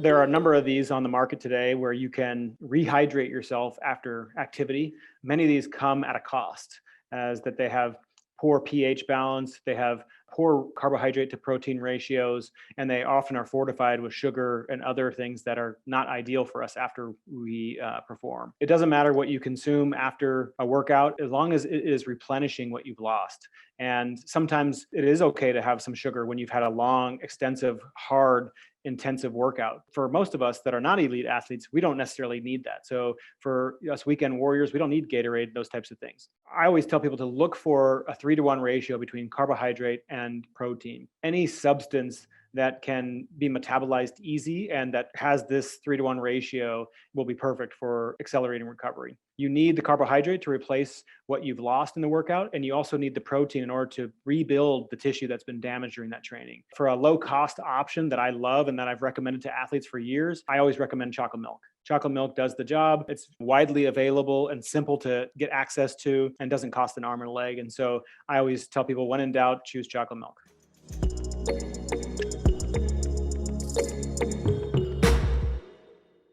There are a number of these on the market today where you can rehydrate yourself after activity. Many of these come at a cost, as that they have poor pH balance, they have poor carbohydrate to protein ratios, and they often are fortified with sugar and other things that are not ideal for us after we perform. It doesn't matter what you consume after a workout, as long as it is replenishing what you've lost. And sometimes it is okay to have some sugar when you've had a long, extensive, hard, intensive workout. For most of us that are not elite athletes, we don't necessarily need that. So for us weekend warriors, we don't need Gatorade, those types of things. I always tell people to look for a 3-to-1 ratio between carbohydrate and protein. Any substance that can be metabolized easy and that has this 3-to-1 ratio will be perfect for accelerating recovery. You need the carbohydrate to replace what you've lost in the workout, and you also need the protein in order to rebuild the tissue that's been damaged during that training. For a low cost option that I love and that I've recommended to athletes for years, I always recommend chocolate milk. Chocolate milk does the job. It's widely available and simple to get access to and doesn't cost an arm and a leg. And so I always tell people, when in doubt, choose chocolate milk.